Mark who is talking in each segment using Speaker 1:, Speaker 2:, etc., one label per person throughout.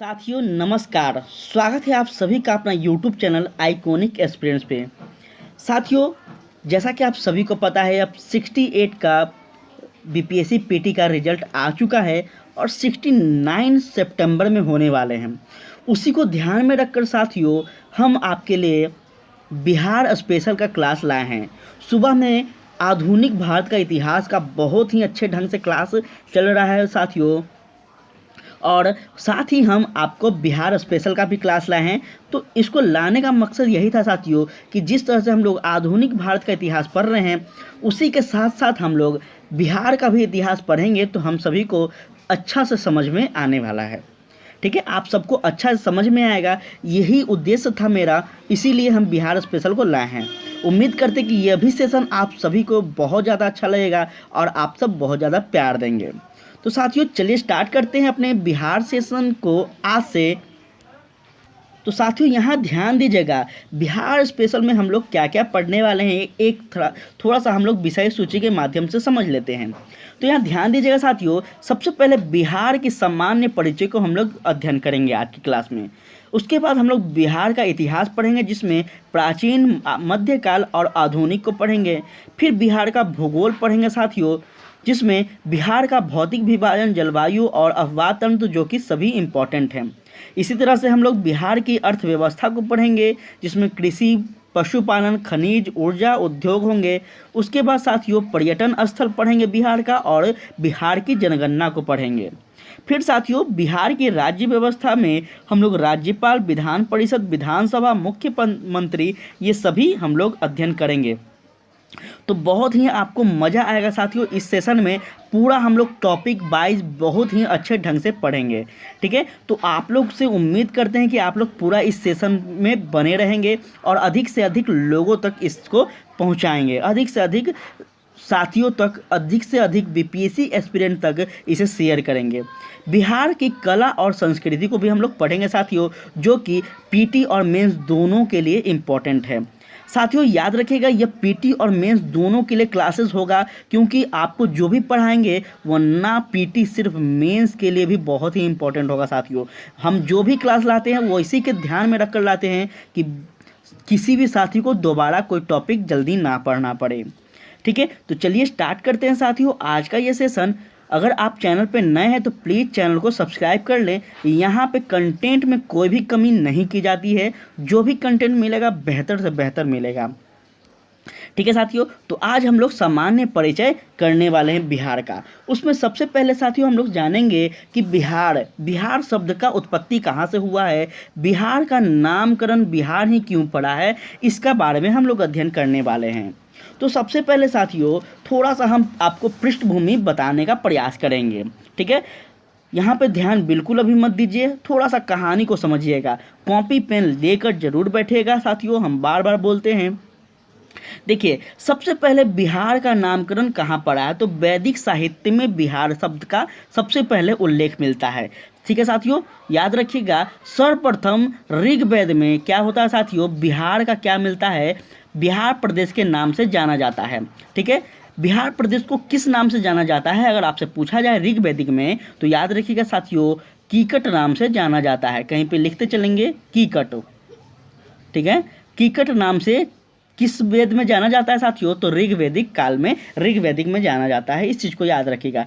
Speaker 1: साथियों नमस्कार। स्वागत है आप सभी का अपना यूट्यूब चैनल आइकॉनिक एक्सपीरियंस पे। साथियों, जैसा कि आप सभी को पता है, अब 68 का बीपीएससी पीटी का रिजल्ट आ चुका है और 69 सितंबर में होने वाले हैं। उसी को ध्यान में रखकर साथियों, हम आपके लिए बिहार स्पेशल का क्लास लाए हैं। सुबह में आधुनिक भारत का इतिहास का बहुत ही अच्छे ढंग से क्लास चल रहा है साथियों, और साथ ही हम आपको बिहार स्पेशल का भी क्लास लाए हैं। तो इसको लाने का मकसद यही था साथियों कि जिस तरह से हम लोग आधुनिक भारत का इतिहास पढ़ रहे हैं, उसी के साथ साथ हम लोग बिहार का भी इतिहास पढ़ेंगे तो हम सभी को अच्छा से समझ में आने वाला है। ठीक है, आप सबको अच्छा से समझ में आएगा, यही उद्देश्य था मेरा, इसीलिए हम बिहार स्पेशल को लाए हैं। उम्मीद करते कि यह भी सेशन आप सभी को बहुत ज़्यादा अच्छा लगेगा और आप सब बहुत ज़्यादा प्यार देंगे। तो साथियों चलिए स्टार्ट करते हैं अपने बिहार सेशन को आज से। तो साथियों यहाँ ध्यान दीजिएगा, बिहार स्पेशल में हम लोग क्या क्या पढ़ने वाले हैं, एक थोड़ा सा हम लोग विषय सूची के माध्यम से समझ लेते हैं। तो यहाँ ध्यान दीजिएगा साथियों, सबसे पहले बिहार की सामान्य परिचय को हम लोग अध्ययन करेंगे आज की क्लास में। उसके बाद हम लोग बिहार का इतिहास पढ़ेंगे, जिसमें प्राचीन, मध्यकाल और आधुनिक को पढ़ेंगे। फिर बिहार का भूगोल पढ़ेंगे साथियों, जिसमें बिहार का भौतिक विभाजन, जलवायु और अफवाह तंत्र, जो कि सभी इम्पॉर्टेंट हैं। इसी तरह से हम लोग बिहार की अर्थव्यवस्था को पढ़ेंगे, जिसमें कृषि, पशुपालन, खनिज, ऊर्जा, उद्योग होंगे। उसके बाद साथियों पर्यटन स्थल पढ़ेंगे बिहार का, और बिहार की जनगणना को पढ़ेंगे। फिर साथियों बिहार की राज्य व्यवस्था में हम लोग राज्यपाल, विधान परिषद, विधानसभा, मुख्यमंत्री, ये सभी हम लोग अध्ययन करेंगे। तो बहुत ही आपको मज़ा आएगा साथियों इस सेशन में। पूरा हम लोग टॉपिक वाइज बहुत ही अच्छे ढंग से पढ़ेंगे। ठीक है, तो आप लोग से उम्मीद करते हैं कि आप लोग पूरा इस सेशन में बने रहेंगे और अधिक से अधिक लोगों तक इसको पहुंचाएंगे, अधिक से अधिक साथियों तक, अधिक से अधिक बीपीएससी एस्पिरेंट तक इसे शेयर करेंगे। बिहार की कला और संस्कृति को भी हम लोग पढ़ेंगे साथियों, जो कि पीटी और मेंस दोनों के लिए इम्पोर्टेंट है। साथियों याद रखिएगा, यह पीटी और मेंस दोनों के लिए क्लासेस होगा, क्योंकि आपको जो भी पढ़ाएंगे वो ना पीटी सिर्फ मेंस के लिए भी बहुत ही इंपॉर्टेंट होगा साथियों। हम जो भी क्लास लाते हैं वो इसी के ध्यान में रखकर लाते हैं कि किसी भी साथी को दोबारा कोई टॉपिक जल्दी ना पढ़ना पड़े। ठीक है, तो चलिए स्टार्ट करते हैं साथियों आज का ये सेशन। अगर आप चैनल पे नए हैं तो प्लीज़ चैनल को सब्सक्राइब कर लें। यहाँ पे कंटेंट में कोई भी कमी नहीं की जाती है, जो भी कंटेंट मिलेगा बेहतर से बेहतर मिलेगा। ठीक है साथियों, तो आज हम लोग सामान्य परिचय करने वाले हैं बिहार का। उसमें सबसे पहले साथियों हम लोग जानेंगे कि बिहार शब्द का उत्पत्ति कहाँ से हुआ है, बिहार का नामकरण बिहार ही क्यों पड़ा है, इसका बारे में हम लोग अध्ययन करने वाले हैं। तो सबसे पहले साथियों थोड़ा सा हम आपको पृष्ठभूमि बताने का प्रयास करेंगे। ठीक है, यहाँ पे ध्यान बिल्कुल अभी मत दीजिए, थोड़ा सा कहानी को समझिएगा, कॉपी पेन लेकर जरूर बैठिएगा साथियों, हम बार बार बोलते हैं। देखिए, सबसे पहले बिहार का नामकरण कहाँ पड़ा है, तो वैदिक साहित्य में बिहार शब्द का सबसे पहले उल्लेख मिलता है। ठीक है साथियों, याद रखिएगा, सर्वप्रथम ऋग्वेद में क्या होता है साथियों, बिहार का क्या मिलता है, बिहार प्रदेश के नाम से जाना जाता है। ठीक है, बिहार प्रदेश को किस नाम से जाना जाता है अगर आपसे पूछा जाए ऋग्वेदिक में, तो याद रखिएगा साथियों कीकट नाम से जाना जाता है। कहीं पे लिखते चलेंगे कीकट। ठीक है, कीकट नाम से किस वेद में जाना जाता है साथियों, तो ऋग्वेदिक काल में, ऋग्वेदिक में जाना जाता है। इस चीज़ को याद रखिएगा।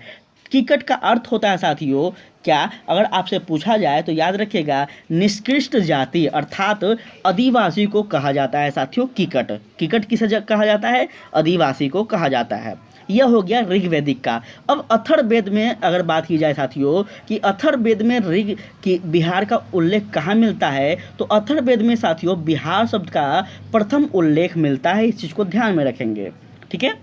Speaker 1: कीकट का अर्थ होता है साथियों क्या, अगर आपसे पूछा जाए तो याद रखिएगा निष्कृष्ट जाति अर्थात आदिवासी को कहा जाता है साथियों कीकट। कीकट किसे कहा जाता है, आदिवासी को कहा जाता है। यह हो गया ऋग्वेदिक का। अब अथर्ववेद में अगर बात की जाए साथियों कि अथर्ववेद में ऋग की बिहार का उल्लेख कहाँ मिलता है, तो अथर्ववेद में साथियों बिहार शब्द का प्रथम उल्लेख मिलता है। इस चीज़ को ध्यान में रखेंगे। ठीक है,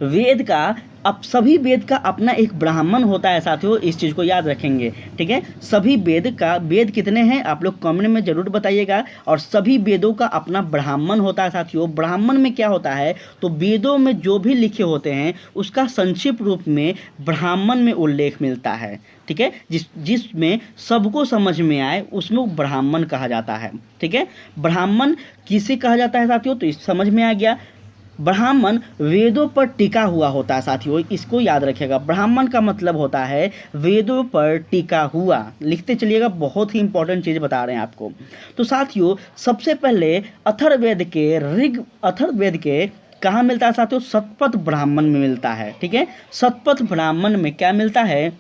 Speaker 1: वेद का, अब सभी वेद का अपना एक ब्राह्मण होता है साथियों, इस चीज़ को याद रखेंगे। ठीक है, सभी वेद कितने हैं आप लोग कमेंट में ज़रूर बताइएगा। और सभी वेदों का अपना ब्राह्मण होता है साथियों। ब्राह्मण में क्या होता है, तो वेदों में जो भी लिखे होते हैं उसका संक्षिप्त रूप में ब्राह्मण में उल्लेख मिलता है। ठीक है, जिसमें सबको समझ में आए उसमें ब्राह्मण कहा जाता है। ठीक है, ब्राह्मण किसे कहा जाता है साथियों, तो इस समझ में आ गया। ब्राह्मण वेदों पर टिका हुआ होता है साथियों, इसको याद रखिएगा। ब्राह्मण का मतलब होता है वेदों पर टिका हुआ। लिखते चलिएगा, बहुत ही इंपॉर्टेंट चीज़ बता रहे हैं आपको। तो साथियों सबसे पहले अथर्ववेद के कहाँ मिलता है साथियों? शतपथ ब्राह्मण में मिलता है। ठीक है, शतपथ ब्राह्मण में क्या मिलता है?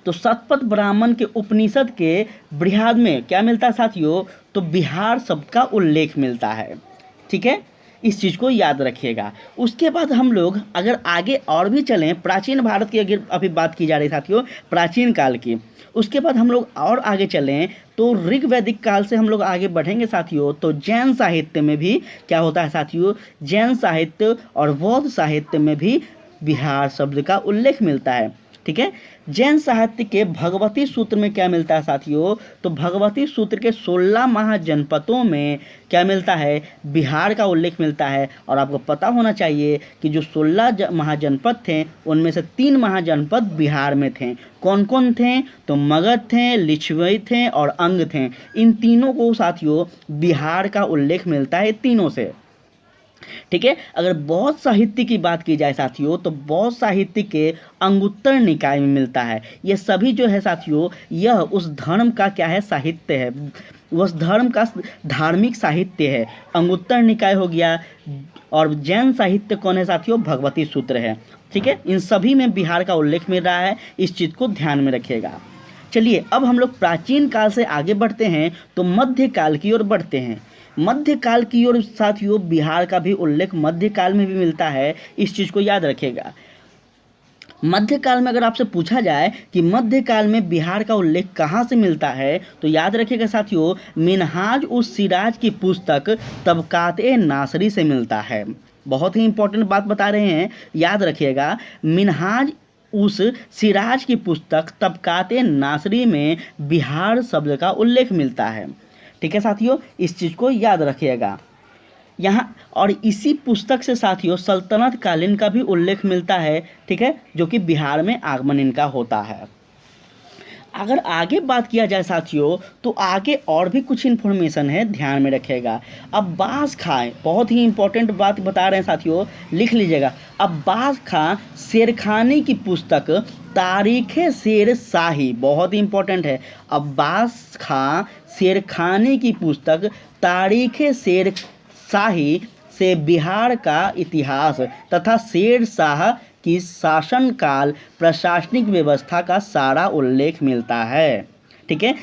Speaker 1: तो शतपथ ब्राह्मण के उपनिषद के बृहद में क्या मिलता है साथियों? तो बिहार शब्द का उल्लेख मिलता है। ठीक है, इस चीज़ को याद रखिएगा। उसके बाद हम लोग अगर आगे और भी चलें, प्राचीन भारत की अगर अभी बात की जा रही साथियों, प्राचीन काल की, उसके बाद हम लोग और आगे चलें तो ऋग वैदिक काल से हम लोग आगे बढ़ेंगे साथियों। तो जैन साहित्य में भी क्या होता है साथियों? जैन साहित्य और बौद्ध साहित्य में भी बिहार शब्द का उल्लेख मिलता है। ठीक है, जैन साहित्य के भगवती सूत्र में क्या मिलता है साथियों? तो भगवती सूत्र के 16 महाजनपदों में क्या मिलता है? बिहार का उल्लेख मिलता है। और आपको पता होना चाहिए कि जो 16 महाजनपद थे उनमें से 3 महाजनपद बिहार में थे। कौन कौन थे? तो मगध थे, लिच्छवी थे और अंग थे। इन तीनों को साथियों बिहार का उल्लेख मिलता है, तीनों से। ठीक है, अगर बौद्ध साहित्य की बात की जाए साथियों तो बौद्ध साहित्य के अंगुत्तर निकाय में मिलता है। ये सभी जो है साथियों, यह उस धर्म का क्या है? साहित्य है, उस धर्म का धार्मिक साहित्य है। अंगुत्तर निकाय हो गया, और जैन साहित्य कौन है साथियों? भगवती सूत्र है। ठीक है, इन सभी में बिहार का उल्लेख मिल रहा है, इस चीज़ को ध्यान में रखिएगा। चलिए अब हम लोग प्राचीन काल से आगे बढ़ते हैं तो मध्यकाल की ओर बढ़ते हैं। मध्यकाल की ओर साथियों बिहार का भी उल्लेख मध्यकाल में भी मिलता है, इस चीज़ को याद रखिएगा। मध्यकाल में अगर आपसे पूछा जाए कि मध्यकाल में बिहार का उल्लेख कहाँ से मिलता है तो याद रखिएगा साथियों, मिनहाज उस सिराज की पुस्तक तबकात-ए नासरी से मिलता है। बहुत ही इंपॉर्टेंट बात बता रहे हैं, याद रखिएगा। मिनहाज उस सिराज की पुस्तक तबकात-ए नासरी में बिहार शब्द का उल्लेख मिलता है। ठीक है साथियों, इस चीज़ को याद रखिएगा यहाँ। और इसी पुस्तक से साथियों सल्तनत कालीन का भी उल्लेख मिलता है। ठीक है, जो कि बिहार में आगमन इनका होता है। अगर आगे बात किया जाए साथियों तो आगे और भी कुछ इन्फॉर्मेशन है, ध्यान में रखिएगा। अब्बास खां, बहुत ही इंपॉर्टेंट बात बता रहे हैं साथियों, लिख लीजिएगा। अब्बास खां शेरखानी की पुस्तक तारीख़ शेर शाही, बहुत ही इंपॉर्टेंट है। अब्बास खां शेरखानी की पुस्तक तारीख़ शेर शाही से बिहार का इतिहास तथा शेर शाह की शासनकाल, प्रशासनिक व्यवस्था का सारा उल्लेख मिलता है। ठीक है,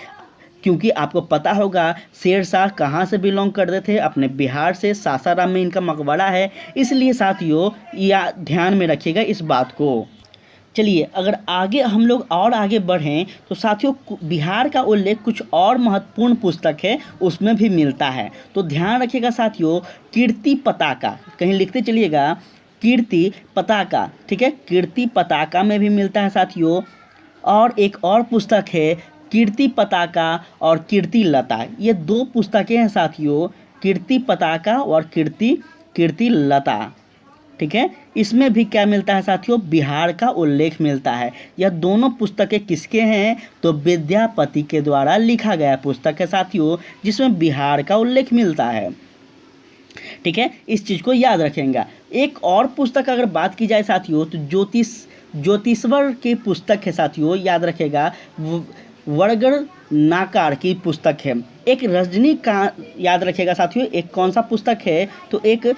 Speaker 1: क्योंकि आपको पता होगा शेर शाह कहाँ से बिलोंग करते थे? अपने बिहार से, सासाराम में इनका मकबरा है, इसलिए साथियों या ध्यान में रखिएगा इस बात को। चलिए अगर आगे हम लोग और आगे बढ़ें तो साथियों बिहार का उल्लेख कुछ और महत्वपूर्ण पुस्तक है उसमें भी मिलता है। तो ध्यान रखिएगा साथियों, कीर्ति पताका, कहीं लिखते चलिएगा, कीर्ति पताका। ठीक है, कीर्ति पताका में भी मिलता है साथियों। और एक और पुस्तक है कीर्ति पताका और कीर्ति लता, ये 2 पुस्तकें हैं साथियों, कीर्ति पताका और कीर्ति लता। ठीक है, इसमें भी क्या मिलता है साथियों? बिहार का उल्लेख मिलता है। यह दोनों पुस्तकें किसके हैं? तो विद्यापति के द्वारा लिखा गया पुस्तक है साथियों, जिसमें बिहार का उल्लेख मिलता है। ठीक है, इस चीज़ को याद रखेंगे। एक और पुस्तक अगर बात की जाए साथियों तो ज्योतिश्वर की पुस्तक है साथियों, याद रखेगा। वरगढ़ नाकार की पुस्तक है। एक रजनी का याद रखेगा साथियों, एक कौन सा पुस्तक है? तो एक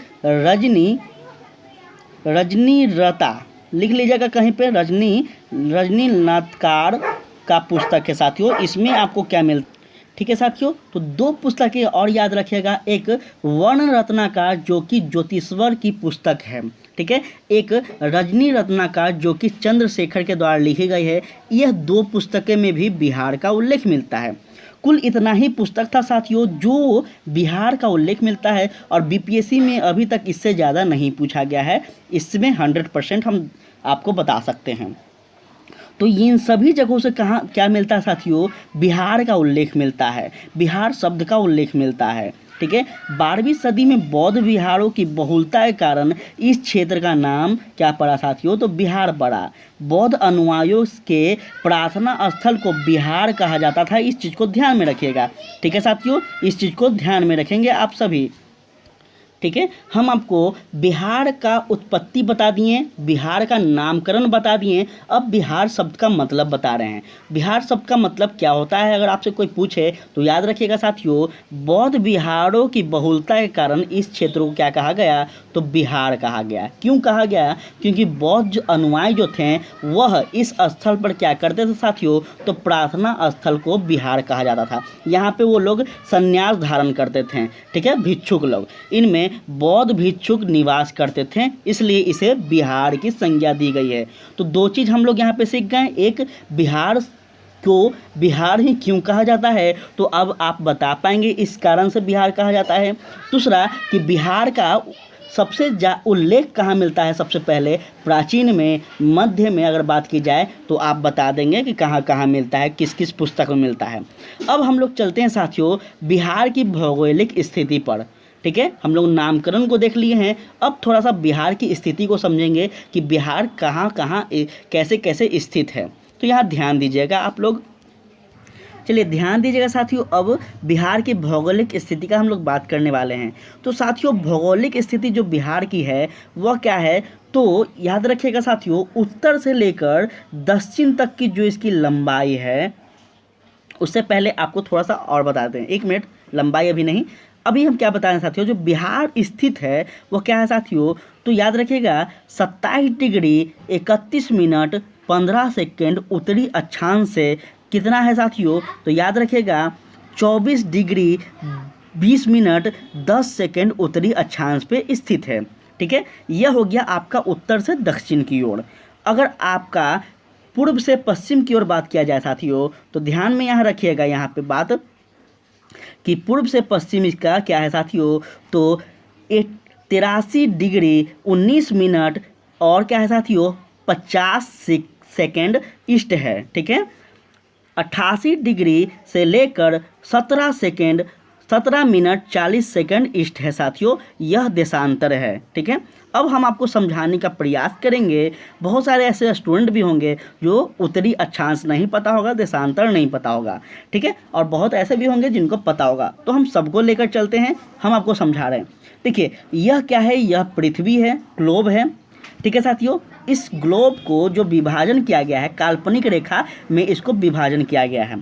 Speaker 1: रजनी रता, लिख लीजिएगा कहीं पे, रजनी नाथकार का पुस्तक है साथियों। इसमें आपको क्या मिलता? ठीक है साथियों, तो 2 पुस्तकें और याद रखिएगा। एक वर्ण रत्नाकार जो कि ज्योतिश्वर की पुस्तक है। ठीक है, एक रजनी रत्नाकार जो कि चंद्रशेखर के द्वारा लिखी गई है। यह 2 पुस्तकें में भी बिहार का उल्लेख मिलता है। कुल इतना ही पुस्तक था साथियों जो बिहार का उल्लेख मिलता है, और बीपीएससी में अभी तक इससे ज़्यादा नहीं पूछा गया है। इसमें 100% हम आपको बता सकते हैं। तो इन सभी जगहों से कहाँ क्या मिलता है साथियों? बिहार का उल्लेख मिलता है, बिहार शब्द का उल्लेख मिलता है। ठीक है, 12वीं सदी में बौद्ध विहारों की बहुलता के कारण इस क्षेत्र का नाम क्या पड़ा साथियों? तो बिहार पड़ा। बौद्ध अनुयायियों के प्रार्थना स्थल को बिहार कहा जाता था, इस चीज़ को ध्यान में रखिएगा। ठीक है साथियों, इस चीज़ को ध्यान में रखेंगे आप सभी। ठीक है। हम आपको बिहार का उत्पत्ति बता दिए, बिहार का नामकरण बता दिए, अब बिहार शब्द का मतलब बता रहे हैं। बिहार शब्द का मतलब क्या होता है, अगर आपसे कोई पूछे तो याद रखिएगा साथियों, बौद्ध बिहारों की बहुलता के कारण इस क्षेत्र को क्या कहा गया, तो बिहार कहा गया। क्यों कहा गया, क्योंकि बौद्ध अनुयायी जो थे वह इस स्थल पर क्या करते थे साथियों, तो प्रार्थना स्थल को बिहार कहा जाता था। यहाँ पे वो लोग संन्यास धारण करते थे, ठीक है, भिक्षुक लोग, इनमें बौद्ध भिक्षुक निवास करते थे, इसलिए इसे बिहार की संज्ञा दी गई है। तो दो चीज़ हम लोग यहाँ पे सीख गए, एक बिहार को बिहार ही क्यों कहा जाता है, तो अब आप बता पाएंगे इस कारण से बिहार कहा जाता है। दूसरा कि बिहार का सबसे उल्लेख कहाँ मिलता है, सबसे पहले प्राचीन में, मध्य में अगर बात की जाए तो आप बता देंगे कि कहाँ कहाँ मिलता है, किस किस पुस्तक में मिलता है। अब हम लोग चलते हैं साथियों बिहार की भौगोलिक स्थिति पर, ठीक है। हम लोग नामकरण को देख लिए हैं, अब थोड़ा सा बिहार की स्थिति को समझेंगे कि बिहार कहाँ कहाँ कैसे कैसे स्थित है। तो यहाँ ध्यान दीजिएगा आप लोग, चलिए ध्यान दीजिएगा साथियों, अब बिहार की भौगोलिक स्थिति का हम लोग बात करने वाले हैं। तो साथियों भौगोलिक स्थिति जो बिहार की है वह क्या है, तो याद रखिएगा साथियों, उत्तर से लेकर दक्षिण तक की जो इसकी लंबाई है, उससे पहले आपको थोड़ा सा और बताते हैं, 1 मिनट, लंबाई अभी नहीं, अभी हम क्या बता रहे हैं साथियों, जो बिहार स्थित है वो क्या है साथियों, तो याद रखिएगा 27 डिग्री 31 मिनट 15 सेकेंड उत्तरी अक्षांश से कितना है साथियों, तो याद रखिएगा 24 डिग्री 20 मिनट 10 सेकेंड उत्तरी अक्षांश पे स्थित है, ठीक है। यह हो गया आपका उत्तर से दक्षिण की ओर। अगर आपका पूर्व से पश्चिम की ओर बात किया जाए साथियों, तो ध्यान में यहाँ रखिएगा, यहाँ पे बात कि पूर्व से पश्चिम इसका क्या है साथियों, तो 83 डिग्री 19 मिनट और क्या है साथियों 50 सेकेंड ईस्ट है, ठीक है। 88 डिग्री से लेकर 17 मिनट 40 सेकेंड ईस्ट है साथियों, यह देशांतर है, ठीक है। अब हम आपको समझाने का प्रयास करेंगे, बहुत सारे ऐसे स्टूडेंट भी होंगे जो उत्तरी अक्षांश नहीं पता होगा, देशांतर नहीं पता होगा, ठीक है, और बहुत ऐसे भी होंगे जिनको पता होगा, तो हम सबको लेकर चलते हैं, हम आपको समझा रहे हैं। देखिए यह क्या है, यह पृथ्वी है, ग्लोब है, ठीक है साथियों। इस ग्लोब को जो विभाजन किया गया है, काल्पनिक रेखा में इसको विभाजन किया गया है।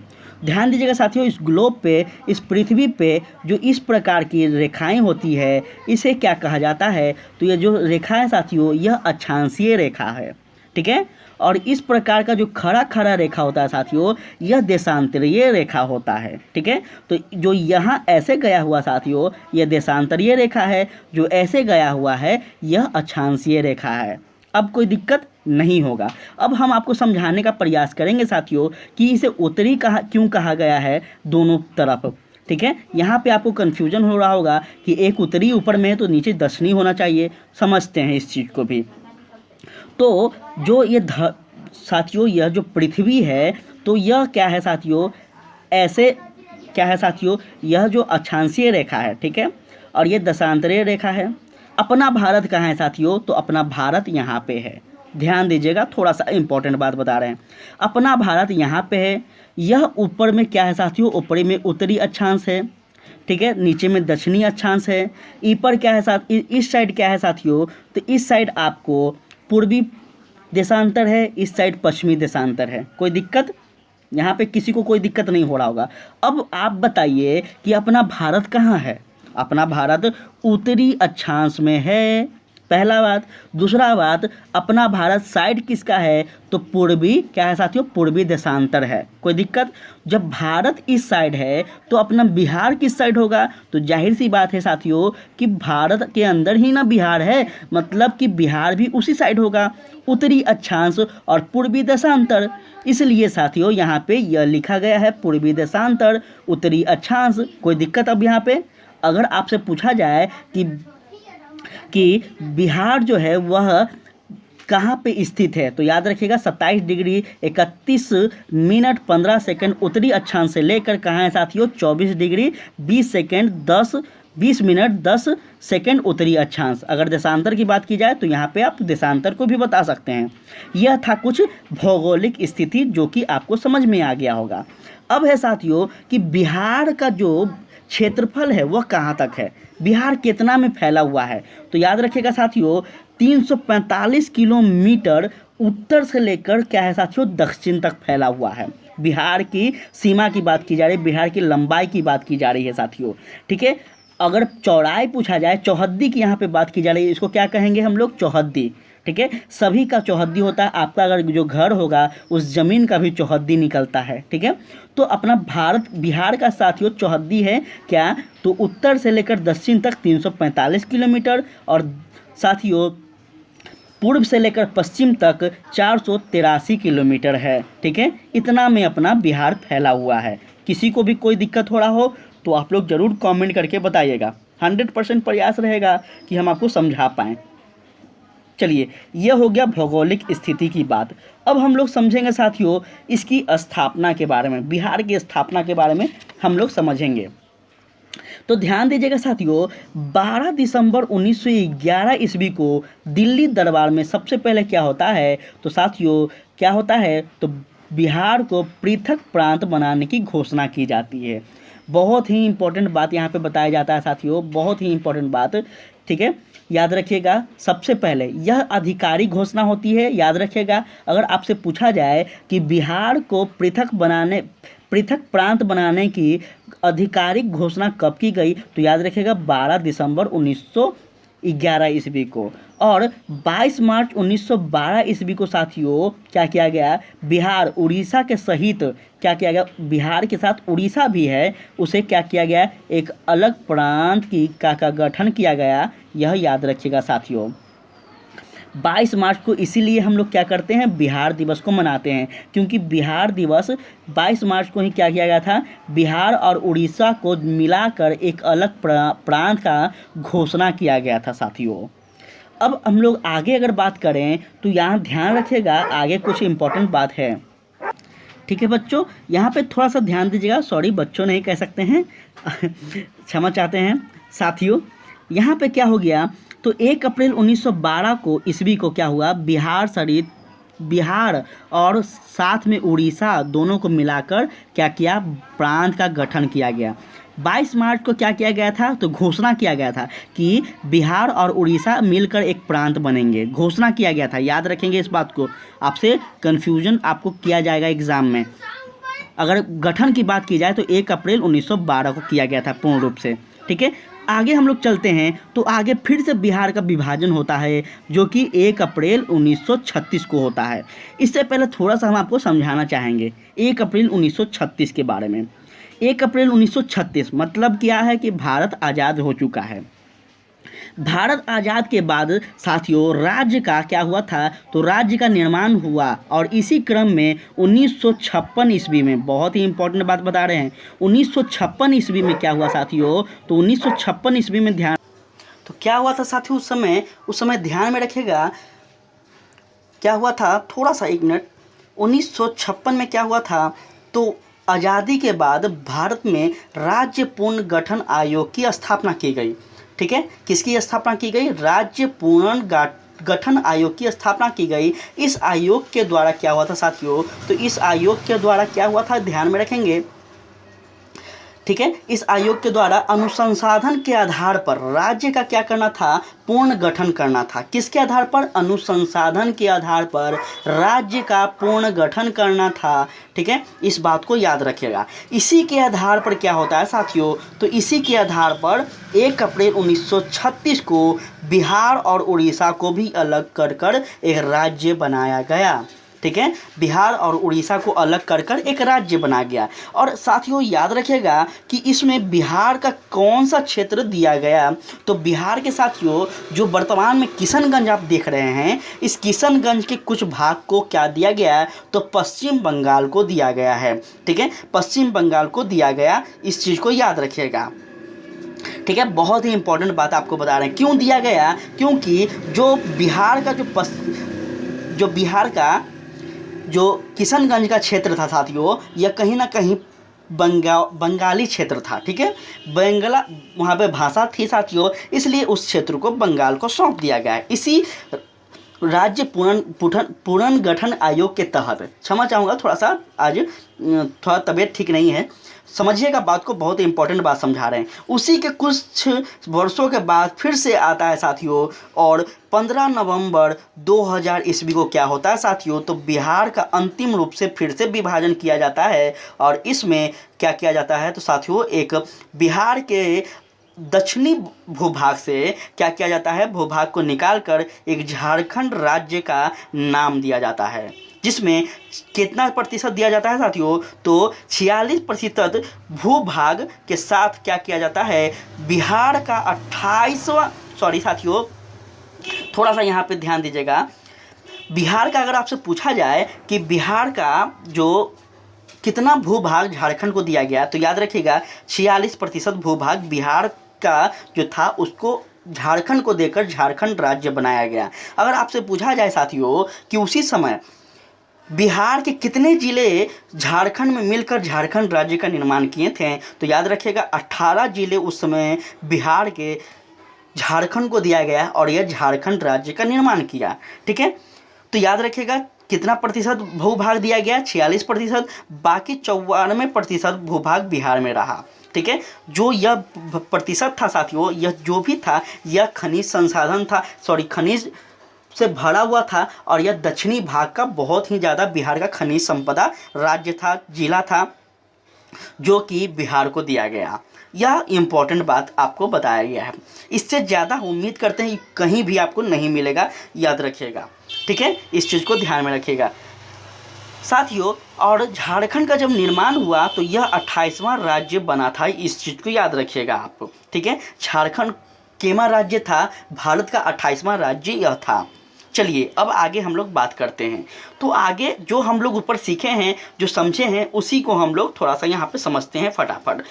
Speaker 1: ध्यान दीजिएगा साथियों, इस ग्लोब पे, इस पृथ्वी पे जो इस प्रकार की रेखाएं होती है, इसे क्या कहा जाता है, तो ये जो रेखा है साथियों, यह अक्षांशीय रेखा है, ठीक है। और इस प्रकार का जो खड़ा खड़ा रेखा होता है साथियों, यह देशांतरीय रेखा होता है, ठीक है। तो जो यहाँ ऐसे गया हुआ साथियों, यह देशांतरीय रेखा है, जो ऐसे गया हुआ है यह अक्षांशीय रेखा है। अब कोई दिक्कत नहीं होगा। अब हम आपको समझाने का प्रयास करेंगे साथियों कि इसे उत्तरी क्यों कहा गया है दोनों तरफ, ठीक है। यहाँ पे आपको कन्फ्यूजन हो रहा होगा कि एक उत्तरी ऊपर में है तो नीचे दक्षिणी होना चाहिए, समझते हैं इस चीज़ को भी। तो जो ये साथियों, यह जो पृथ्वी है, तो यह क्या है साथियों, ऐसे क्या है साथियों, यह जो अक्षांशीय रेखा है, ठीक है, और ये दशांतरीय रेखा है। अपना भारत कहाँ है साथियों, तो अपना भारत यहाँ पे है। ध्यान दीजिएगा, थोड़ा सा इंपॉर्टेंट बात बता रहे हैं, अपना भारत यहाँ पे है। यह ऊपर में क्या है साथियों, ऊपरी में उत्तरी अक्षांश है, ठीक है, नीचे में दक्षिणी अक्षांश है। ऊपर क्या है साथ, इस साइड क्या है साथियों, तो इस साइड आपको पूर्वी देशांतर है, इस साइड पश्चिमी देशांतर है। कोई दिक्कत यहाँ पे किसी को कोई दिक्कत नहीं हो रहा होगा। अब आप बताइए कि अपना भारत कहाँ है, अपना भारत उत्तरी अक्षांश में है, पहला बात। दूसरा बात, अपना भारत साइड किसका है, तो पूर्वी क्या है साथियों, पूर्वी देशांतर है। कोई दिक्कत, जब भारत इस साइड है तो अपना बिहार किस साइड होगा, तो जाहिर सी बात है साथियों कि भारत के अंदर ही ना बिहार है, मतलब कि बिहार भी उसी साइड होगा, उत्तरी अक्षांश और पूर्वी देशांतर। इसलिए साथियों यहाँ पे यह लिखा गया है पूर्वी देशांतर उत्तरी अक्षांश। कोई दिक्कत अब यहाँ पे अगर आपसे पूछा जाए कि बिहार जो है वह कहाँ पे स्थित है, तो याद रखिएगा 27 डिग्री 31 मिनट 15 सेकंड उत्तरी अक्षांश से लेकर कहाँ है साथियों, 24 डिग्री 20 मिनट 10 सेकंड उत्तरी अक्षांश। अगर देशांतर की बात की जाए तो यहाँ पे आप देशांतर को भी बता सकते हैं। यह था कुछ भौगोलिक स्थिति जो कि आपको समझ में आ गया होगा। अब है साथियों कि बिहार का जो क्षेत्रफल है वह कहाँ तक है, बिहार कितना में फैला हुआ है। तो याद रखिएगा साथियों 345 किलोमीटर उत्तर से लेकर क्या है साथियों दक्षिण तक फैला हुआ है। बिहार की सीमा की बात की जा रही है, बिहार की लंबाई की बात की जा रही है साथियों, ठीक है। अगर चौड़ाई पूछा जाए, चौहद्दी की यहाँ पे बात की जा रही है, इसको क्या कहेंगे हम लोग, चौहद्दी, ठीक है। सभी का चौहद्दी होता है, आपका अगर जो घर होगा उस ज़मीन का भी चौहद्दी निकलता है, ठीक है। तो अपना बिहार का साथियों चौहद्दी है क्या, तो उत्तर से लेकर दक्षिण तक 345 किलोमीटर और साथियों पूर्व से लेकर पश्चिम तक 483 किलोमीटर है, ठीक है। इतना में अपना बिहार फैला हुआ है। किसी को भी कोई दिक्कत हो रहा हो तो आप लोग ज़रूर कमेंट करके बताइएगा। 100% प्रयास रहेगा कि हम आपको समझा पाएँ। चलिए, यह हो गया भौगोलिक स्थिति की बात। अब हम लोग समझेंगे साथियों इसकी स्थापना के बारे में, बिहार की स्थापना के बारे में हम लोग समझेंगे। तो ध्यान दीजिएगा साथियों 12 दिसंबर 1911 ईस्वी को दिल्ली दरबार में सबसे पहले क्या होता है, तो साथियों क्या होता है, तो बिहार को पृथक प्रांत बनाने की घोषणा की जाती है। बहुत ही इंपॉर्टेंट बात यहाँ पे बताया जाता है साथियों, बहुत ही इंपॉर्टेंट बात, ठीक है। याद रखिएगा सबसे पहले यह आधिकारिक घोषणा होती है। याद रखिएगा अगर आपसे पूछा जाए कि बिहार को पृथक प्रांत बनाने की आधिकारिक घोषणा कब की गई, तो याद रखिएगा 12 दिसंबर 1911 ईस्वी को। और 22 मार्च 1912 ईस्वी को साथियों क्या किया गया, बिहार उड़ीसा के सहित क्या किया गया, बिहार के साथ उड़ीसा भी है, उसे क्या किया गया, एक अलग प्रांत की का गठन किया गया। यह याद रखिएगा साथियों। 22 मार्च को इसीलिए हम लोग क्या करते हैं, बिहार दिवस को मनाते हैं, क्योंकि बिहार दिवस 22 मार्च को ही क्या किया गया था, बिहार और उड़ीसा को मिलाकर एक अलग प्रांत का घोषणा किया गया था साथियों। अब हम लोग आगे अगर बात करें तो यहाँ ध्यान रखिएगा आगे कुछ इम्पोर्टेंट बात है, ठीक है बच्चों। यहाँ पे थोड़ा सा ध्यान दीजिएगा, सॉरी बच्चों नहीं कह सकते हैं क्षमा चाहते हैं साथियों। यहाँ पे क्या हो गया, तो 1 अप्रैल 1912 को ईस्वी को क्या हुआ, बिहार और साथ में उड़ीसा दोनों को मिलाकर क्या किया, प्रांत का गठन किया गया। 22 मार्च को क्या किया गया था, तो घोषणा किया गया था कि बिहार और उड़ीसा मिलकर एक प्रांत बनेंगे, घोषणा किया गया था। याद रखेंगे इस बात को, आपसे कन्फ्यूजन आपको किया जाएगा एग्जाम में। अगर गठन की बात की जाए तो 1 अप्रैल 1912 को किया गया था पूर्ण रूप से, ठीक है। आगे हम लोग चलते हैं तो आगे फिर से बिहार का विभाजन होता है जो कि 1 अप्रैल 1936 को होता है। इससे पहले थोड़ा सा हम आपको समझाना चाहेंगे 1 अप्रैल 1936 के बारे में। 1 अप्रैल 1936 मतलब क्या है कि भारत आज़ाद हो चुका है। भारत आज़ाद के बाद साथियों राज्य का क्या हुआ था, तो राज्य का निर्माण हुआ और इसी क्रम में 1956 ईस्वी में, बहुत ही इंपॉर्टेंट बात बता रहे हैं, 1956 ईस्वी में क्या हुआ साथियों, तो 1956 ईस्वी में ध्यान, तो क्या हुआ था साथियों उस समय ध्यान में रखिएगा क्या हुआ था, थोड़ा सा एक मिनट। 1956 में क्या हुआ था, तो आज़ादी के बाद भारत में राज्य पुनर्गठन आयोग की स्थापना की गई, ठीक है। किसकी स्थापना की गई, राज्य पुनर्गठन आयोग की स्थापना की गई। इस आयोग के द्वारा क्या हुआ था साथियों, तो इस आयोग के द्वारा क्या हुआ था ध्यान में रखेंगे, ठीक है। इस आयोग के द्वारा अनुसंधान के आधार पर राज्य का क्या करना था, पूर्ण गठन करना था। किसके आधार पर, अनुसंधान के आधार पर राज्य का पूर्ण गठन करना था, ठीक है। इस बात को याद रखिएगा। इसी के आधार पर क्या होता है साथियों, तो इसी के आधार पर 1 अप्रैल 1936 को बिहार और उड़ीसा को भी अलग कर एक राज्य बनाया गया, ठीक है। बिहार और उड़ीसा को अलग कर एक राज्य बना गया। और साथियों याद रखिएगा कि इसमें बिहार का कौन सा क्षेत्र दिया गया, तो बिहार के साथियों जो वर्तमान में किशनगंज आप देख रहे हैं, इस किशनगंज के कुछ भाग को क्या दिया गया है, तो पश्चिम बंगाल को दिया गया है, ठीक है। पश्चिम बंगाल को दिया गया, इस चीज़ को याद रखिएगा, ठीक है। बहुत ही इंपॉर्टेंट बात आपको बता रहे हैं, क्यों दिया गया, क्योंकि जो बिहार का जो किशनगंज का क्षेत्र था साथियों, यह कहीं ना कहीं बंगाली क्षेत्र था, ठीक है। बंगला वहाँ पे भाषा थी साथियों, इसलिए उस क्षेत्र को बंगाल को सौंप दिया गया है। इसी राज्य पुनर्गठन आयोग के तहत, क्षमा चाहूँगा थोड़ा सा आज थोड़ा तबीयत ठीक नहीं है, समझिएगा बात को, बहुत इंपॉर्टेंट बात समझा रहे हैं। उसी के कुछ वर्षों के बाद फिर से आता है साथियों, और 15 नवंबर 2000 ईस्वी को क्या होता है साथियों, तो बिहार का अंतिम रूप से फिर से विभाजन किया जाता है। और इसमें क्या किया जाता है तो साथियों, एक बिहार के दक्षिणी भूभाग से क्या किया जाता है, भूभाग को निकालकर एक झारखंड राज्य का नाम दिया जाता है, जिसमें कितना प्रतिशत दिया जाता है साथियों, तो 46% भूभाग के साथ क्या किया जाता है, बिहार का 28वां, सॉरी साथियों थोड़ा सा यहाँ पे ध्यान दीजिएगा, बिहार का अगर आपसे पूछा जाए कि बिहार का जो कितना भूभाग झारखंड को दिया गया, तो याद रखिएगा 46% भूभाग बिहार का जो था उसको झारखंड को देकर झारखंड राज्य बनाया गया। अगर आपसे पूछा जाए साथियों कि उसी समय बिहार के कितने जिले झारखंड में मिलकर झारखंड राज्य का निर्माण किए थे, तो याद रखिएगा 18 जिले उस समय बिहार के झारखंड को दिया गया और यह झारखंड राज्य का निर्माण किया। ठीक है, तो याद रखिएगा कितना प्रतिशत भूभाग दिया गया, 46%, बाकी 94% भूभाग बिहार में रहा। ठीक है, जो यह प्रतिशत था साथियों, यह जो भी था यह खनिज संसाधन था, खनिज से भरा हुआ था, और यह दक्षिणी भाग का बहुत ही ज़्यादा बिहार का खनिज संपदा राज्य था, जिला था, जो कि बिहार को दिया गया। यह इम्पोर्टेंट बात आपको बताया गया है। इससे ज़्यादा उम्मीद करते हैं कहीं भी आपको नहीं मिलेगा, याद रखिएगा। ठीक है, इस चीज़ को ध्यान में रखिएगा साथियों। और झारखंड का जब निर्माण हुआ तो यह 28वां राज्य बना था, इस चीज़ को याद रखिएगा आप। ठीक है, झारखंड केमा राज्य था, भारत का 28वां राज्य यह था। चलिए अब आगे हम लोग बात करते हैं। तो आगे जो हम लोग ऊपर सीखे हैं, जो समझे हैं, उसी को हम लोग थोड़ा सा यहाँ पे समझते हैं फटाफट।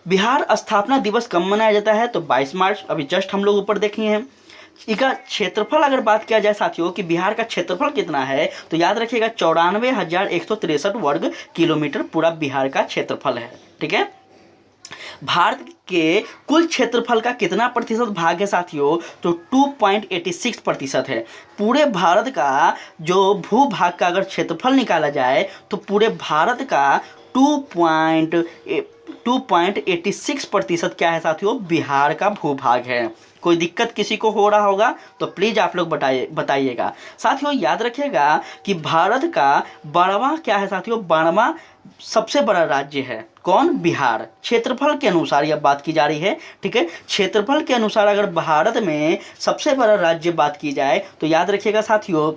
Speaker 1: बिहार स्थापना दिवस कब मनाया जाता है, तो 22 मार्च, अभी जस्ट हम लोग ऊपर देखे हैं। इसका क्षेत्रफल अगर बात किया जाए साथियों कि बिहार का क्षेत्रफल कितना है, तो याद रखिएगा 94,163 वर्ग किलोमीटर पूरा बिहार का क्षेत्रफल है। ठीक है, भारत के कुल क्षेत्रफल का कितना प्रतिशत भाग है साथियों, तो 2.86% है। पूरे भारत का जो भूभाग का अगर क्षेत्रफल निकाला जाए तो पूरे भारत का 2.86% क्या है साथियों, बिहार का भूभाग है। कोई दिक्कत किसी को हो रहा होगा तो प्लीज़ आप लोग बताइएगा साथियों। याद रखिएगा कि भारत का 12वां क्या है साथियों, 12वां सबसे बड़ा राज्य है कौन, बिहार। क्षेत्रफल के अनुसार यह बात की जा रही है। ठीक है, क्षेत्रफल के अनुसार अगर भारत में सबसे बड़ा राज्य बात की जाए तो याद रखिएगा साथियों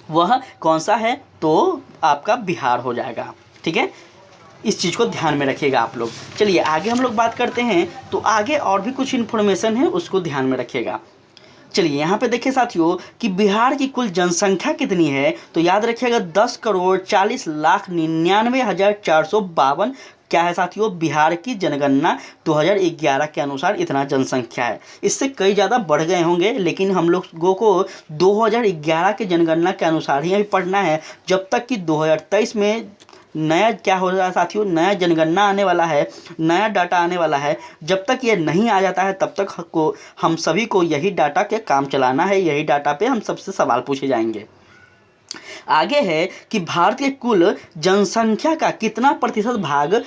Speaker 1: वह कौन सा है, तो आपका बिहार हो जाएगा। ठीक है, इस चीज़ को ध्यान में रखिएगा आप लोग। चलिए आगे हम लोग बात करते हैं। तो आगे और भी कुछ इन्फॉर्मेशन है, उसको ध्यान में रखिएगा। चलिए यहाँ पे देखिए साथियों कि बिहार की कुल जनसंख्या कितनी है, तो याद रखिएगा 10,40,99,452 क्या है साथियों, बिहार की जनगणना 2011 के अनुसार इतना जनसंख्या है। इससे कई ज़्यादा बढ़ गए होंगे, लेकिन हम लोगों को 2011 के जनगणना के अनुसार ही पढ़ना है, जब तक कि 2023 में नया क्या हो रहा है साथियों, नया जनगणना आने वाला है, नया डाटा आने वाला है। जब तक ये नहीं आ जाता है तब तक हम सभी को यही डाटा के काम चलाना है, यही डाटा पे हम सबसे सवाल पूछे जाएंगे। आगे है कि भारत के कुल जनसंख्या का कितना प्रतिशत भाग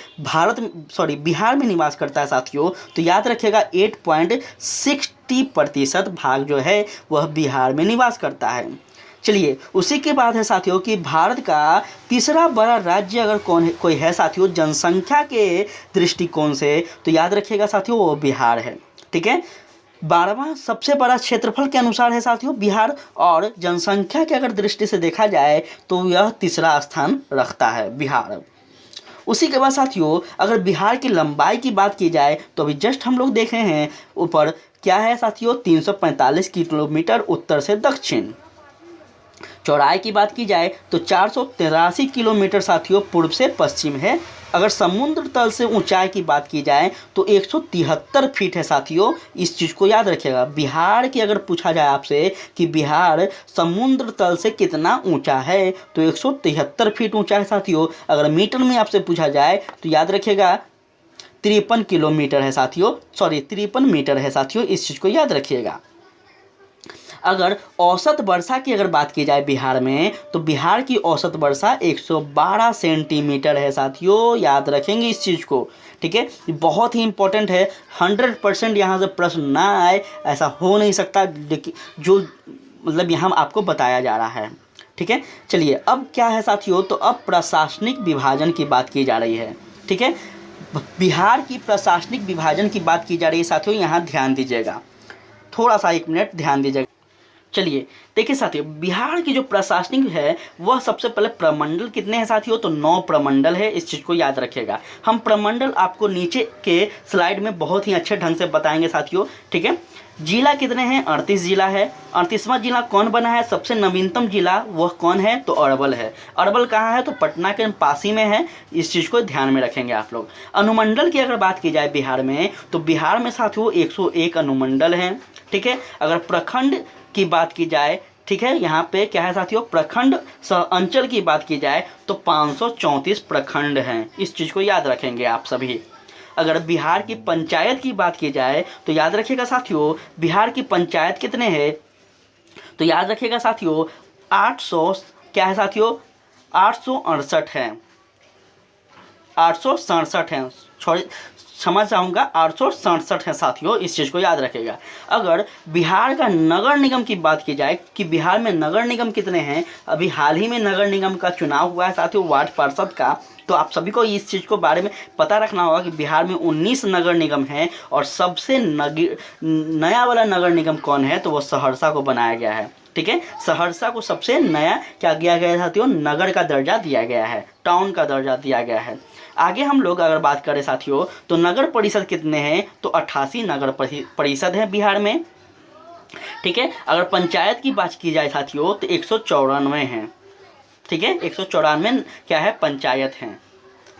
Speaker 1: बिहार में निवास करता है साथियों, तो याद रखिएगा 8.60% भाग जो है वह बिहार में निवास करता है। चलिए उसी के बाद है साथियों कि भारत का तीसरा बड़ा राज्य अगर कोई है साथियों जनसंख्या के दृष्टिकोण से, तो याद रखिएगा साथियों वो बिहार है। ठीक है, 12वां सबसे बड़ा क्षेत्रफल के अनुसार है साथियों बिहार, और जनसंख्या के अगर दृष्टि से देखा जाए तो यह तीसरा स्थान रखता है बिहार। उसी के बाद साथियों अगर बिहार की लंबाई की बात की जाए तो अभी जस्ट हम लोग देखे हैं ऊपर क्या है साथियों, 345 किलोमीटर उत्तर से दक्षिण। चौड़ाई की बात की जाए तो 483 किलोमीटर साथियों पूर्व से पश्चिम है। अगर समुद्र तल से ऊंचाई की बात की जाए तो 173 फीट है साथियों। इस चीज़ को याद रखिएगा। बिहार की अगर पूछा जाए आपसे कि बिहार समुद्र तल से कितना ऊंचा है तो 173 फीट ऊंचा है साथियों। अगर मीटर में आपसे पूछा जाए तो याद रखिएगा 53 किलोमीटर है साथियों, 53 मीटर है साथियों। इस चीज़ को याद रखिएगा। अगर औसत वर्षा की अगर बात की जाए बिहार में, तो बिहार की औसत वर्षा 112 सेंटीमीटर है साथियों, याद रखेंगे इस चीज़ को। ठीक है, बहुत ही इंपॉर्टेंट है। 100% यहाँ से प्रश्न ना आए ऐसा हो नहीं सकता, जो मतलब यहाँ आपको बताया जा रहा है। ठीक है, चलिए अब क्या है साथियों, तो अब प्रशासनिक विभाजन की बात की जा रही है। ठीक है, बिहार की प्रशासनिक विभाजन की बात की जा रही है साथियों, यहाँ ध्यान दीजिएगा, थोड़ा सा 1 मिनट ध्यान दीजिएगा। चलिए देखिए साथियों, बिहार की जो प्रशासनिक है वह सबसे पहले प्रमंडल कितने हैं साथियों, तो 9 प्रमंडल है, इस चीज़ को याद रखिएगा। हम प्रमंडल आपको नीचे के स्लाइड में बहुत ही अच्छे ढंग से बताएंगे साथियों। ठीक है, जिला कितने हैं, 38 जिला है। 38वां जिला कौन बना है, सबसे नवीनतम जिला वह कौन है, तो अरवल है। अरवल कहाँ है, तो पटना के पास ही में है, इस चीज़ को ध्यान में रखेंगे आप लोग। अनुमंडल की अगर बात की जाए बिहार में, तो बिहार में साथियों 101 अनुमंडल हैं। ठीक है, अगर प्रखंड की बात की जाए, ठीक है, यहाँ पे क्या है साथियों, प्रखंड अंचल की बात की जाए तो 534 प्रखंड हैं, इस चीज़ को याद रखेंगे आप सभी। अगर बिहार की पंचायत की बात की जाए तो याद रखिएगा साथियों, बिहार की पंचायत कितने हैं, तो याद रखिएगा साथियों 800 क्या है साथियों, 868 हैं, 867 हैं, क्षमा चाहूँगा 867 है साथियों, इस चीज़ को याद रखेगा। अगर बिहार का नगर निगम की बात की जाए कि बिहार में नगर निगम कितने हैं, अभी हाल ही में नगर निगम का चुनाव हुआ है साथियों, वार्ड पार्षद का, तो आप सभी को इस चीज़ को बारे में पता रखना होगा कि बिहार में 19 नगर निगम हैं और सबसे नया वाला नगर निगम कौन है, तो वो सहरसा को बनाया गया है। ठीक है, सहरसा को सबसे नया क्या किया गया है साथियों, नगर का दर्जा दिया गया है, टाउन का दर्जा दिया गया है। आगे हम लोग अगर बात करें साथियों, तो नगर परिषद कितने हैं, तो 88 नगर परिषद हैं बिहार में। ठीक है, अगर पंचायत की बात की जाए साथियों तो 194 हैं। ठीक है, 194 क्या है, पंचायत हैं,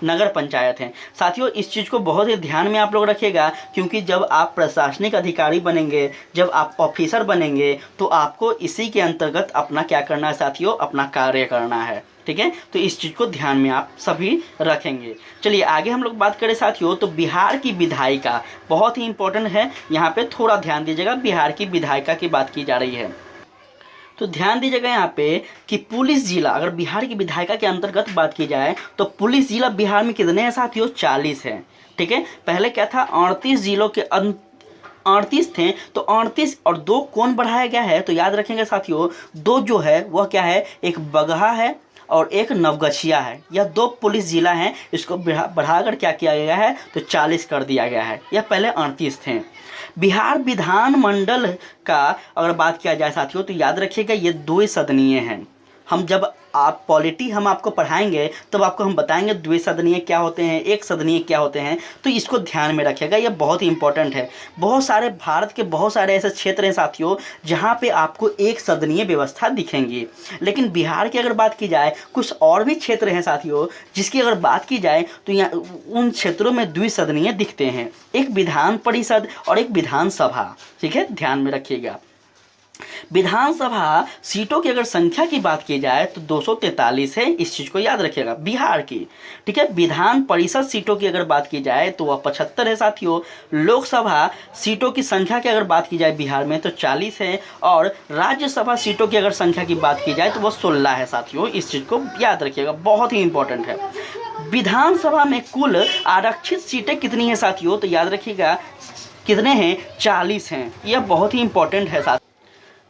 Speaker 1: नगर पंचायत हैं साथियों। इस चीज़ को बहुत ही ध्यान में आप लोग रखिएगा, क्योंकि जब आप प्रशासनिक अधिकारी बनेंगे, जब आप ऑफिसर बनेंगे, तो आपको इसी के अंतर्गत अपना क्या करना है साथियों, अपना कार्य करना है। ठीक है, तो इस चीज़ को ध्यान में आप सभी रखेंगे। चलिए आगे हम लोग बात करें साथियों, तो बिहार की विधायिका बहुत ही इंपॉर्टेंट है, यहाँ पे थोड़ा ध्यान दीजिएगा, बिहार की विधायिका की बात की जा रही है। तो ध्यान दीजिएगा यहाँ पे कि पुलिस जिला, अगर बिहार की विधायिका के अंतर्गत बात की जाए तो पुलिस जिला बिहार में कितने हैं साथियों, 40 हैं। ठीक है, पहले क्या था, 38 जिलों के 38 थे, तो 38 और 2 कौन बढ़ाया गया है, तो याद रखेंगे साथियों 2 जो है वह क्या है, एक बगहा है और एक नवगछिया है, यह 2 पुलिस जिला हैं, इसको बढ़ाकर क्या किया गया है, तो 40 कर दिया गया है, यह पहले 38 थे। बिहार विधानमंडल का अगर बात किया जाए साथियों, तो याद रखिएगा ये 2 सदनीय हैं। हम जब आप पॉलिटी हम आपको पढ़ाएंगे तब आपको हम बताएंगे द्विसदनीय क्या होते हैं, एक सदनीय क्या होते हैं, तो इसको ध्यान में रखिएगा, ये बहुत ही इंपॉर्टेंट है। बहुत सारे भारत के बहुत सारे ऐसे क्षेत्र हैं साथियों जहाँ पे आपको एक सदनीय व्यवस्था दिखेंगी, लेकिन बिहार की अगर बात की जाए कुछ और भी क्षेत्र हैं साथियों जिसकी अगर बात की जाए तो यहाँ उन क्षेत्रों में द्विसदनीय दिखते हैं, एक विधान परिषद और एक विधानसभा। ठीक है, ध्यान में रखिएगा। विधानसभा सीटों की अगर संख्या की बात की जाए तो 243 है, इस चीज़ को याद रखिएगा बिहार की। ठीक है, विधान परिषद सीटों की अगर बात की जाए तो वह 75 है साथियों। लोकसभा सीटों की संख्या की अगर बात की जाए बिहार में तो 40 है, और राज्यसभा सीटों की अगर संख्या की बात की जाए तो वह 16 है साथियों, इस चीज़ को याद रखिएगा, बहुत ही इंपॉर्टेंट है। विधानसभा में कुल आरक्षित सीटें कितनी हैं साथियों, तो याद रखिएगा कितने हैं, 40 हैं, यह बहुत ही इंपॉर्टेंट है साथियों।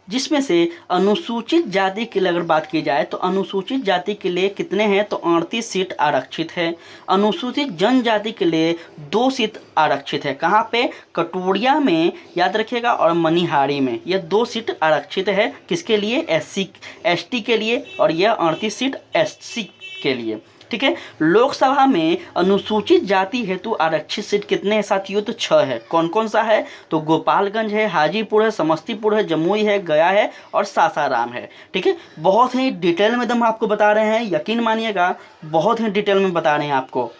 Speaker 1: जिसमें से अनुसूचित जाति के लिए अगर बात की जाए तो अनुसूचित जाति के लिए कितने हैं, तो 38 सीट आरक्षित है। अनुसूचित जनजाति के लिए 2 सीट आरक्षित है, कहाँ पे, कटोरिया में याद रखिएगा और मनिहारी में, यह 2 सीट आरक्षित है, किसके लिए, SC ST के लिए, और यह 38 सीट SC के लिए। ठीक है, लोकसभा में अनुसूचित जाति हेतु आरक्षित सीट कितने हैं साथियों, तो 6 है। कौन कौन सा है, तो गोपालगंज है, हाजीपुर है, समस्तीपुर है, जमुई है, गया है और सासाराम है। ठीक है, बहुत ही डिटेल में हम आपको बता रहे हैं, यकीन मानिएगा बहुत ही डिटेल में बता रहे हैं आपको।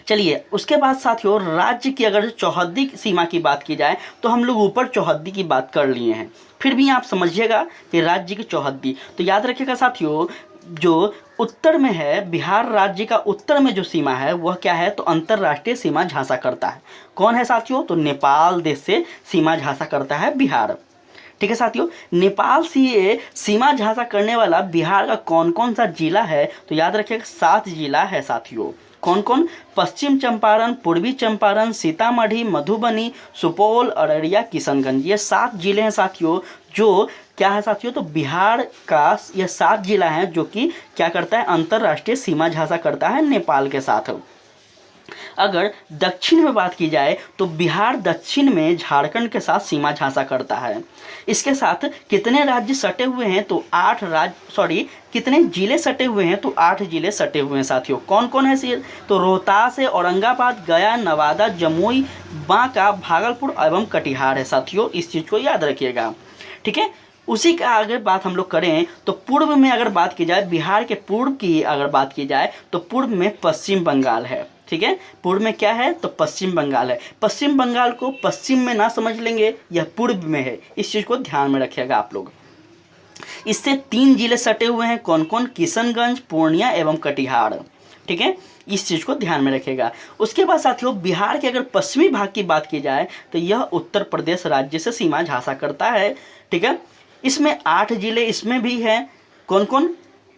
Speaker 1: चलिए उसके बाद साथियों राज्य की अगर चौहद्दी सीमा की बात की जाए तो हम लोग ऊपर चौहद्दी की बात कर लिए हैं, फिर भी आप समझिएगा कि राज्य की चौहद्दी, तो याद रखिएगा साथियों जो उत्तर में है, बिहार राज्य का उत्तर में जो सीमा है वह क्या है, तो अंतर्राष्ट्रीय सीमा झांसा करता है। कौन है साथियों, तो नेपाल देश से सीमा झांसा करता है बिहार। ठीक है साथियों। नेपाल से सीमा झांसा करने वाला बिहार का कौन कौन सा जिला है, तो याद रखिएगा 7 जिला है साथियों। कौन कौन? पश्चिम चंपारण, पूर्वी चंपारण, सीतामढ़ी, मधुबनी, सुपौल, अररिया, किशनगंज। ये 7 जिले हैं साथियों, जो क्या है साथियों, तो बिहार का ये 7 जिला हैं जो कि क्या करता है, अंतर्राष्ट्रीय सीमा झांसा करता है नेपाल के साथ। अगर दक्षिण में बात की जाए तो बिहार दक्षिण में झारखंड के साथ सीमा झांसा करता है। इसके साथ कितने राज्य सटे हुए हैं, तो 8 राज्य, कितने जिले सटे हुए हैं, तो 8 जिले सटे हुए हैं साथियों। कौन कौन है सिर, तो रोहतास है, औरंगाबाद, गया, नवादा, जमुई, बांका, भागलपुर एवं कटिहार है साथियों। इस चीज़ को याद रखिएगा, ठीक है। उसी का अगर बात हम लोग करें तो पूर्व में अगर बात की जाए, बिहार के पूर्व की अगर बात की जाए तो पूर्व में पश्चिम बंगाल है, ठीक है। पूर्व में क्या है, तो पश्चिम बंगाल है। पश्चिम बंगाल को पश्चिम में ना समझ लेंगे, यह पूर्व में है, इस चीज़ को ध्यान में रखिएगा आप लोग। इससे 3 जिले सटे हुए हैं, कौन कौन? किशनगंज, पूर्णिया एवं कटिहार, ठीक है। इस चीज़ को ध्यान में रखिएगा। उसके बाद साथियों बिहार के अगर पश्चिमी भाग की बात की जाए तो यह उत्तर प्रदेश राज्य से सीमा झांसा करता है, ठीक है। इसमें 8 जिले इसमें भी हैं, कौन कौन?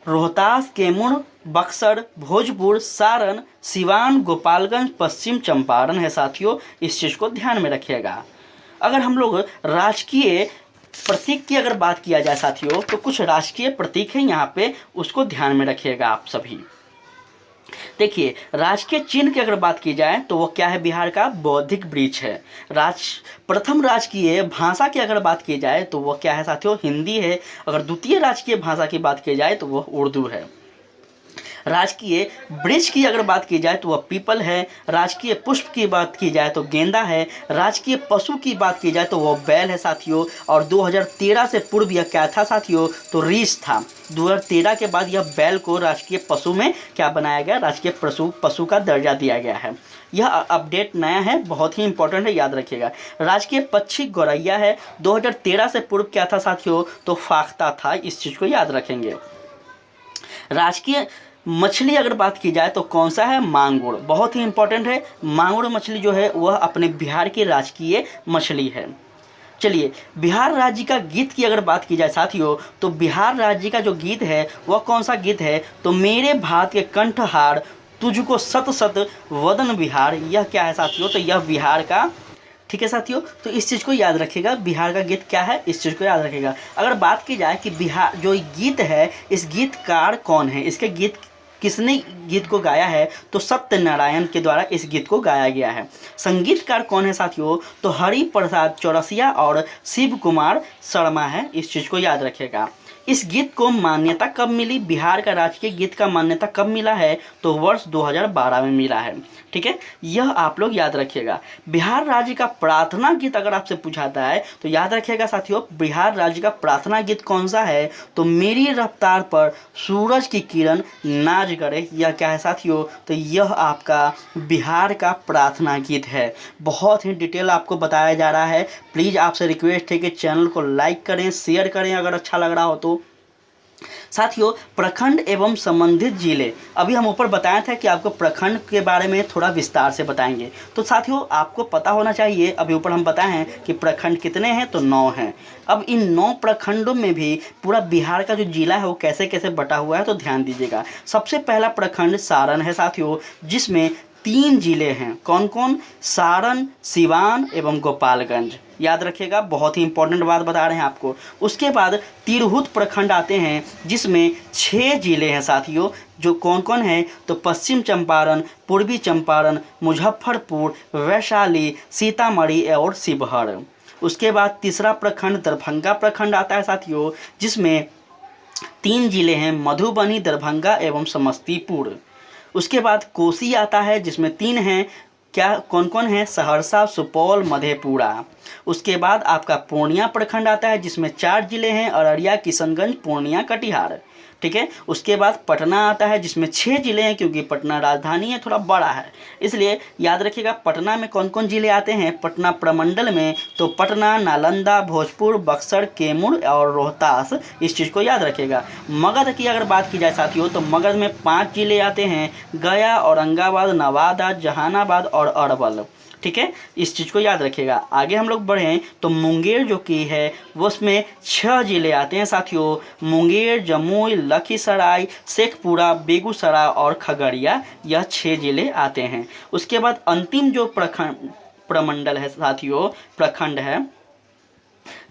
Speaker 1: रोहतास, कैमूर, बक्सर, भोजपुर, सारण, सिवान, गोपालगंज, पश्चिम चंपारण है साथियों। इस चीज़ को ध्यान में रखिएगा। अगर हम लोग राजकीय प्रतीक की अगर बात किया जाए साथियों, तो कुछ राजकीय प्रतीक है यहाँ पे, उसको ध्यान में रखिएगा आप सभी। देखिए, राजकीय चिन्ह की अगर बात की जाए तो वो क्या है, बिहार का बौद्धिक वृक्ष है। प्रथम राजकीय भाषा की अगर बात की जाए तो वो क्या है साथियों, हिंदी है। अगर द्वितीय राजकीय भाषा की बात की जाए तो वह उर्दू है। राजकीय वृक्ष की अगर बात की जाए तो वह पीपल है। राजकीय पुष्प की बात की जाए तो गेंदा है। राजकीय पशु की बात की जाए तो वह बैल है साथियों। और 2013 से पूर्व यह क्या था साथियों, तो रीछ था। 2013 के बाद यह बैल को राजकीय पशु में क्या बनाया गया, राजकीय पशु का दर्जा दिया गया है। यह अपडेट नया है, बहुत ही इंपॉर्टेंट है, याद रखिएगा। राजकीय पक्षी गौरैया है। 2013 से पूर्व क्या था साथियों, तो फाख्ता था। इस चीज़ को याद रखेंगे। राजकीय मछली अगर बात की जाए तो कौन सा है, मांगुर, बहुत ही इंपॉर्टेंट है। मांगुर मछली जो है वह अपने बिहार की राजकीय मछली है। चलिए, बिहार राज्य का गीत की अगर बात की जाए साथियों, तो बिहार राज्य का जो गीत है वह कौन सा गीत है, तो मेरे भात के कंठहार तुझको सत सत वदन बिहार। यह क्या है साथियों, तो यह बिहार का, ठीक है साथियों। तो इस चीज़ को याद रखिएगा, बिहार का गीत क्या है, इस चीज़ को याद रखिएगा। अगर बात की जाए कि बिहार जो गीत है, इस गीतकार कौन है, इसके गीत किसने गीत को गाया है, तो सत्यनारायण के द्वारा इस गीत को गाया गया है। संगीतकार कौन है साथियों, तो हरि प्रसाद चौरसिया और शिव कुमार शर्मा है। इस चीज़ को याद रखिएगा। इस गीत को मान्यता कब मिली, बिहार का राजकीय गीत का मान्यता कब मिला है, तो वर्ष 2012 में मिला है, ठीक है। यह आप लोग याद रखिएगा। बिहार राज्य का प्रार्थना गीत अगर आपसे पूछाता है तो याद रखिएगा साथियों, बिहार राज्य का प्रार्थना गीत कौन सा है, तो मेरी रफ्तार पर सूरज की किरण नाज करे। यह क्या है साथियों, तो यह आपका बिहार का प्रार्थना गीत है। बहुत ही डिटेल आपको बताया जा रहा है। प्लीज़ आपसे रिक्वेस्ट है कि चैनल को लाइक करें, शेयर करें अगर अच्छा लग रहा हो तो। साथियों, प्रखंड एवं संबंधित जिले, अभी हम ऊपर बताया था कि आपको प्रखंड के बारे में थोड़ा विस्तार से बताएंगे। तो साथियों आपको पता होना चाहिए, अभी ऊपर हम बताए हैं कि प्रखंड कितने हैं, तो 9 हैं। अब इन 9 प्रखंडों में भी पूरा बिहार का जो जिला है वो कैसे कैसे बटा हुआ है, तो ध्यान दीजिएगा। सबसे पहला प्रखंड सारण है साथियों, जिसमें 3 जिले हैं। कौन कौन, सारण, सिवान एवं गोपालगंज। याद रखिएगा, बहुत ही इंपॉर्टेंट बात बता रहे हैं आपको। उसके बाद तिरहुत प्रखंड आते हैं, जिसमें 6 जिले हैं साथियों। जो कौन कौन है, तो पश्चिम चंपारण, पूर्वी चंपारण, मुजफ्फरपुर, वैशाली, सीतामढ़ी और शिवहर। उसके बाद तीसरा प्रखंड दरभंगा प्रखंड आता है साथियों, जिसमें 3 जिले हैं, मधुबनी, दरभंगा एवं समस्तीपुर। उसके बाद कोसी आता है, जिसमें 3 हैं, क्या कौन कौन है, सहरसा, सुपौल, मधेपुरा। उसके बाद आपका पूर्णिया प्रखंड आता है, जिसमें 4 जिले हैं, अररिया, किशनगंज, पूर्णिया, कटिहार, ठीक है। उसके बाद पटना आता है, जिसमें 6 जिले हैं, क्योंकि पटना राजधानी है, थोड़ा बड़ा है, इसलिए याद रखिएगा। पटना में कौन कौन जिले आते हैं, पटना प्रमंडल में, तो पटना, नालंदा, भोजपुर, बक्सर, कैमूर और रोहतास। इस चीज़ को याद रखिएगा। मगध की अगर बात की जाए साथियों, तो मगध में 5 जिले आते हैं, गया, औरंगाबाद, नवादा, जहानाबाद और अरवल, ठीक है, इस चीज़ को याद रखिएगा। आगे हम लोग बढ़ें तो मुंगेर जो कि है वो उसमें 6 जिले आते हैं साथियों। मुंगेर, जमुई, लखीसराय, शेखपुरा, बेगूसराय और खगड़िया, यह 6 जिले आते हैं। उसके बाद अंतिम जो प्रमंडल है साथियों, प्रखंड है,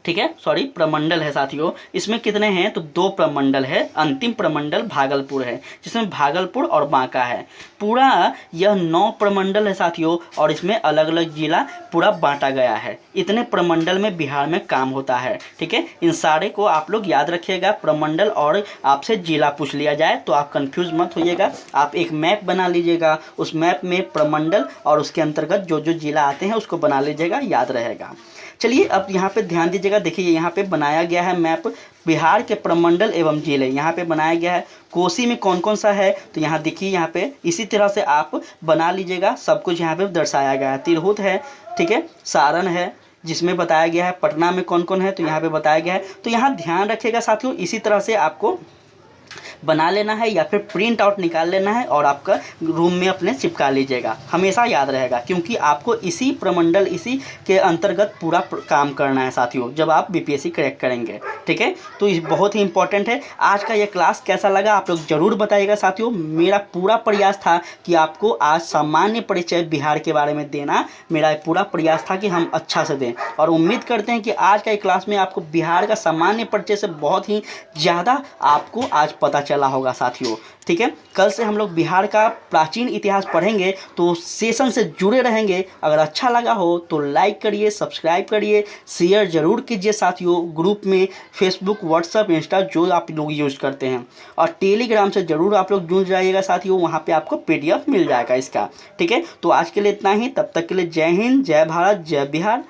Speaker 1: ठीक है, सॉरी प्रमंडल है साथियों। इसमें कितने हैं तो 2 प्रमंडल है। अंतिम प्रमंडल भागलपुर है, जिसमें भागलपुर और बांका है। पूरा यह 9 प्रमंडल है साथियों, और इसमें अलग अलग जिला पूरा बांटा गया है। इतने प्रमंडल में बिहार में काम होता है, ठीक है। इन सारे को आप लोग याद रखिएगा। प्रमंडल और आपसे जिला पूछ लिया जाए तो आप कंफ्यूज मत होइएगा। आप एक मैप बना लीजिएगा, उस मैप में प्रमंडल और उसके अंतर्गत जो जो जिला आते हैं उसको बना लीजिएगा, याद रहेगा। चलिए अब यहाँ पे ध्यान दीजिएगा। देखिए यहाँ पे बनाया गया है मैप बिहार के प्रमंडल एवं जिले, यहाँ पे बनाया गया है। कोसी में कौन कौन सा है तो यहाँ देखिए, यहाँ पे इसी तरह से आप बना लीजिएगा। सब कुछ यहाँ पे दर्शाया गया है। तिरहुत है, ठीक है, सारण है जिसमें बताया गया है। पटना में कौन कौन है तो यहाँ पे बताया गया है। तो यहाँ ध्यान रखिएगा साथियों, इसी तरह से आपको बना लेना है या फिर प्रिंट आउट निकाल लेना है और आपका रूम में अपने चिपका लीजिएगा। हमेशा याद रहेगा, क्योंकि आपको इसी प्रमंडल, इसी के अंतर्गत पूरा काम करना है साथियों, जब आप बीपीएससी क्रैक करेंगे, ठीक है। तो ये बहुत ही इंपॉर्टेंट है। आज का ये क्लास कैसा लगा आप लोग ज़रूर बताइएगा साथियों। मेरा पूरा प्रयास था कि आपको आज सामान्य परिचय बिहार के बारे में देना। मेरा पूरा प्रयास था कि हम अच्छा से दें, और उम्मीद करते हैं कि आज का क्लास में आपको बिहार का सामान्य परिचय से बहुत ही ज़्यादा आपको आज पता चला होगा साथियों, ठीक है। कल से हम लोग बिहार का प्राचीन इतिहास पढ़ेंगे, तो सेशन से जुड़े रहेंगे। अगर अच्छा लगा हो तो लाइक करिए, सब्सक्राइब करिए, शेयर जरूर कीजिए साथियों। ग्रुप में फेसबुक, व्हाट्सएप, इंस्टा जो आप लोग यूज़ करते हैं, और टेलीग्राम से ज़रूर आप लोग जुड़ जाइएगा साथियों। वहाँ पे आपको PDF मिल जाएगा इसका, ठीक है। तो आज के लिए इतना ही, तब तक के लिए जय हिंद, जय भारत, जय बिहार।